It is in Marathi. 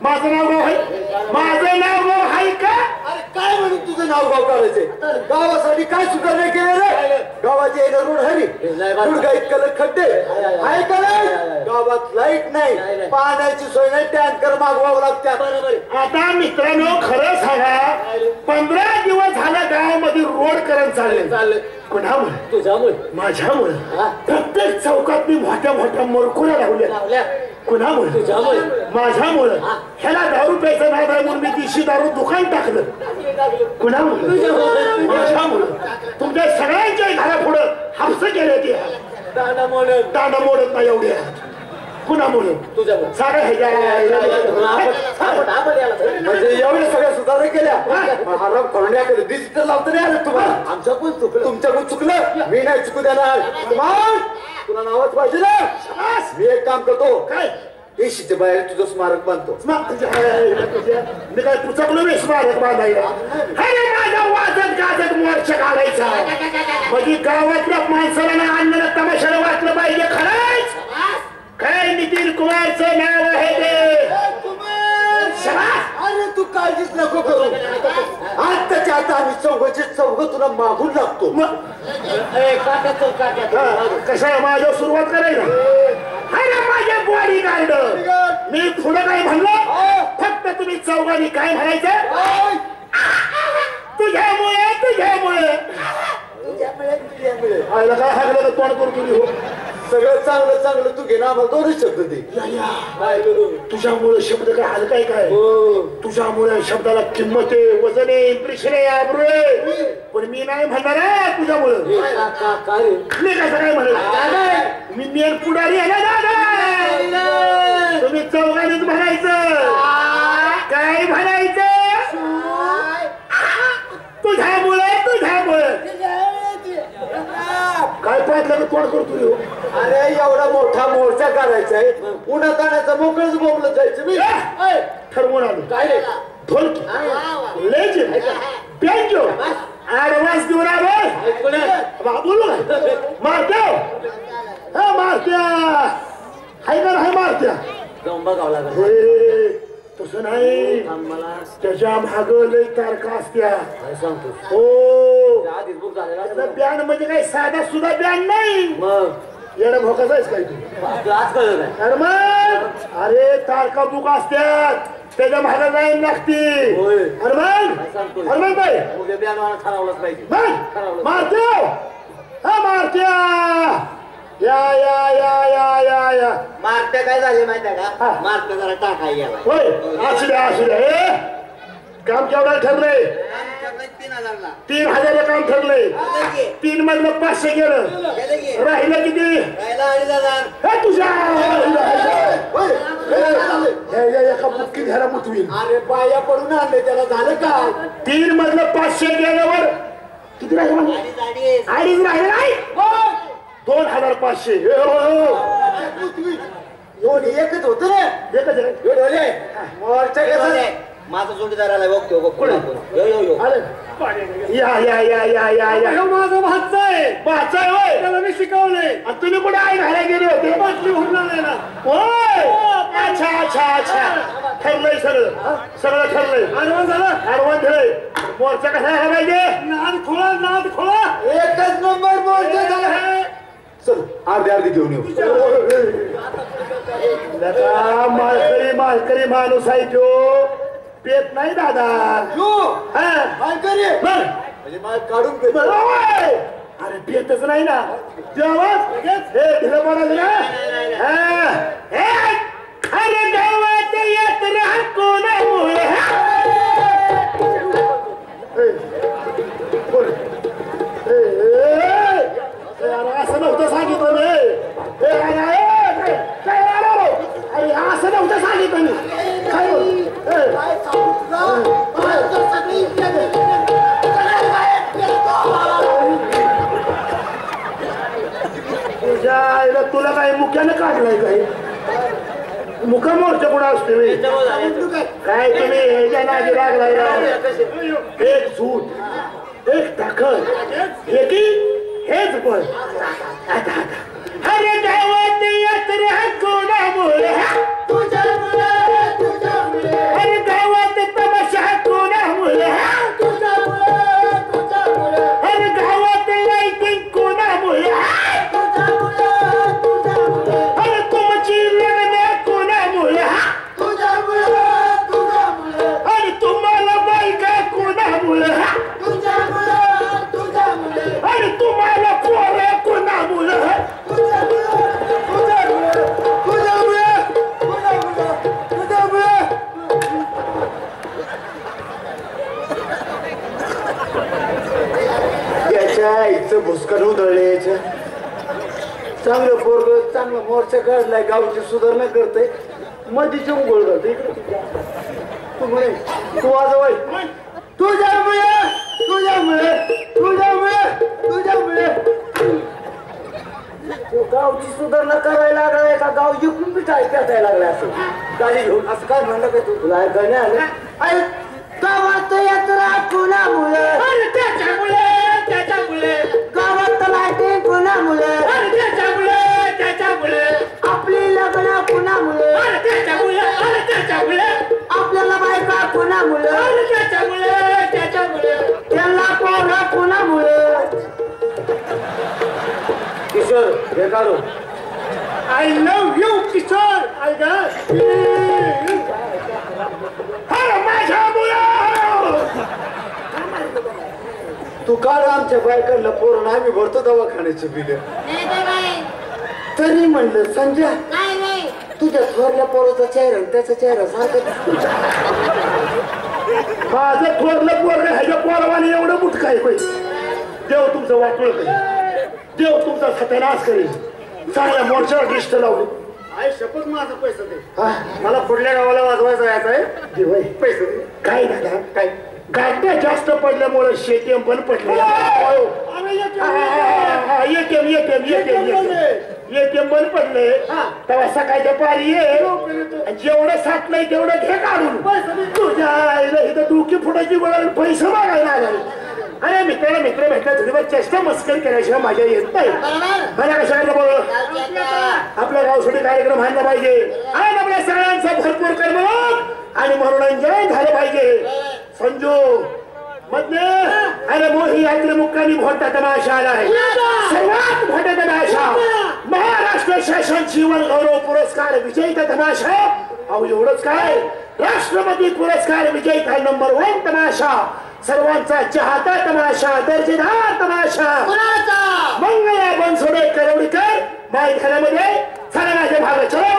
माझं नाव गाव आहे माझं नाव गाव आहे का अरे काय म्हणून तुझं नाव गाव करायचंय गावासाठी काय सुधारणा केले रे गावाचे येणं रोड हरी गुडगा इतकं खड्डे आहे का नाही गावात लाईट नाही पाण्याची सोय नाही टँकर मागवावं लागतात बरोबर आता मित्रांनो खरं सांगा 15 दिवस झाला गावामध्ये रोड करत चालले कोणामुळे तुझ्यामुळे माझ्यामुळे प्रत्येक चौकात मी मोठ्या मोठ्या मरकुऱ्या लावल्या कुणामुळे तुझ्यामुळे माझ्यामुळे ह्याला दारू प्यायचं नाही म्हणून मी दिवशी दारू दुकान टाकलं कुणामुळे माझ्यामुळे तुमच्या सगळ्यांच्या घरापुढं हापस केले ते दांडा मोडत नाही एवढे कुणामुळे तुझ्यामुळे सारा म्हणजे एवढ्या सगळ्या सुधारणा केल्या आराम करण्याकडे डिजिटल लावतो नाही आलं तुम्हाला आमच्या पण चुकलं तुमच्या पण चुकलं मी नाही चुकू देणार तुला नावच पाहिजे ना मी एक काम करतो काय देशीच्या बाहेर तुझं स्मारक बांधतो मी काय पुचकलो मी स्मारक बांधायला अरे माझा वाजत गाजत मोर्चा काढायचा म्हणजे गावातल्या माणसाला आणलेलं तमाशाला वाचलं पाहिजे खरंच काय नितीन कुमारचं नाव आहे ते अरे तू काळजीच नको करू आत्ताच्या आता आम्ही चौघ तुला मागून लागतो कशा माझ्या सुरुवात करायला अरे माझ्या बॉडी गार्ड मी पुढे काय म्हणलं फक्त तुम्ही चौघांनी काय म्हणायचं तुझ्यामुळे आयला काय हागलं तोंड करू तुम्ही सगळं चांगलं तू घे ना आम्हाला दोनच शब्द दे तुझ्यामुळे शब्द काय हलका आहे काय तुझ्यामुळे शब्दाला किंमत आहे वजन आहे इम्प्रेशन आहे आबरू आहे पण मी नाही म्हणणार आहे तुझ्यामुळे मी कसं काय म्हणलं मी मेन पुढारी आहे ना दादा तुम्ही चौघांनीच म्हणायचं काय म्हणायचं तुझ्यामुळे काय पाहतलं तोंड करतो अरे एवढा मोठा मोर्चा काढायचा आहे उन्हा ताण्याचा मोकळच बोंबलं जायचं मी ठरवून आलो काय रे ढोलकी लेजिम बँजो ऍडव्हान्स देऊन आलो बोलू मारत्या हा मारत्या हाय का नाही मारत्या तसं नाही त्याच्या माग लय तारखा असत्या हो बँड म्हणजे काही साधा सुद्धा बँड नाही येणं भोकाच आहेस काय तू अरे मग अरे तारखा बुक असत्यात त्याच्या मागे लाईन लागती अरे मग काय मारत्या हा मारत्या या मारत्या काय झाले माहिती का मारत्या जरा टाकाय गेला होय असू द्या काम केवढं ठरलंय 3000 काम ठरलंय 3 मधलं 500 गेलं राहिलं किती तुझ्या एका बुक्की घ्यायला मुतवीन अरे बाया पडून आणले त्याला झालं काय 3 मधलं 500 गेल्यावर किती राहिलं 2.5 राहिलं नाही 2500 एकच होत रे माझा जोडीदार आला बघतो या माझा भाचा आहे होय त्याला मी शिकवले तुम्ही कुठे आई घाला गेले होते बाटली भरणार ना होय अच्छा ठरलंय सगळं ठरलंय ऍडव्हान्स झालंय मोर्चा कसा झाला पाहिजे नाद खोळा एकच नंबर मोर्चा झाला चल अर्धे घेऊन येऊ मालकरी माणूस आहे तो पेत नाही दादा म्हणजे माल काढून अरे पेतच नाही ना तेव्हाच हे ढिलं पडायचं ना अरे गावात येत राहा कोणामुळे असं नव्हतं सांगितलं अरे असं नव्हतं सांगितलं मी तुझ्या तुला काय मुख्यानं काढलाय काय मुखा मोर्चा कुठं असते काय तुम्ही ह्याच्या नादी लागलाय एक झूट एक ताकद हेच पण आता अरे गावात येत रे कोणामुळे तुझ्यामुळे भुसकन उधळले याच्या चांगलं पोरग चांगलं मोर्चा काढलाय गावची सुधारणा करते मधीची उघड करते इकडे तू म्हणे तू वाजवाय तुझ्यामुळे गावची सुधारणा करायला लागलाय का गाव जिंकून बी काय पेटायला लागलाय असं गाडी घेऊन असं काय म्हणलं का तू तुला ऐकायला आलं गावात यात्रा कुणामुळे त्याच्यामुळे गावात लाईटिंग कुणामुळे आपली लग्न कुणामुळे आपल्याला बायका कुणामुळे त्यांना पोरं कुणामुळे किशोर हे काढू आय लव्ह यू किशोर आय तू काढ आमच्या बायकांना पोरण आम्ही भरतो दवाखान्याचे बिल तरी म्हणलं संजय तुझ्या थोरल्या पोराचा चेहरा त्याचा चेहरा सारखा माझं थोरलं पोरग ह्याच्या पोरवाने एवढं मुठ काय देव तुमचं वाटोळ करेल देव तुमचा सत्यानाश करेल चांगल्या मोर्चावर दृष्ट लावले आई शपथ माझा पैसा दे मला पुढल्या गावाला वाजवायचं यायचं आहे पैसे दे काय दादा काय गाड्या जास्त पडल्यामुळे शेतीएम बंद पडले एटीएम बंद पडले तेव्हा सकाळच्या पारी ये जेवढं साठ नाही तेवढं घे काढून तुझ्या आईला इथं डोकी फुटायची वेळ पैसे मागायला आले अरे मित्र भेटला थोडीफार चेष्टा मस्करी केल्याशिवाय माझ्या येत नाही मला कशाला बोल आपल्या गावसाठी कार्यक्रम व्हायला पाहिजे आणि आपल्या सगळ्यांचा भरपूर करमणूक आणि मनोरंजन झालं पाहिजे संजू मधले अरे मोही यात्रे मुक्कामी मोठा तमाशा आला आहे सर्वात मोठा तमाशा महाराष्ट्र शासन जीवन गौरव पुरस्कार विजयीचा तमाशा अहो एवढंच काय राष्ट्रपती पुरस्कार विजयीचा नंबर 1 तमाशा सर्वांचा चाहता तमाशा दर्जेदार तमाशा मंगला बनसोडे करवडीकर मैदानामध्ये चला माझ्या भागाच्या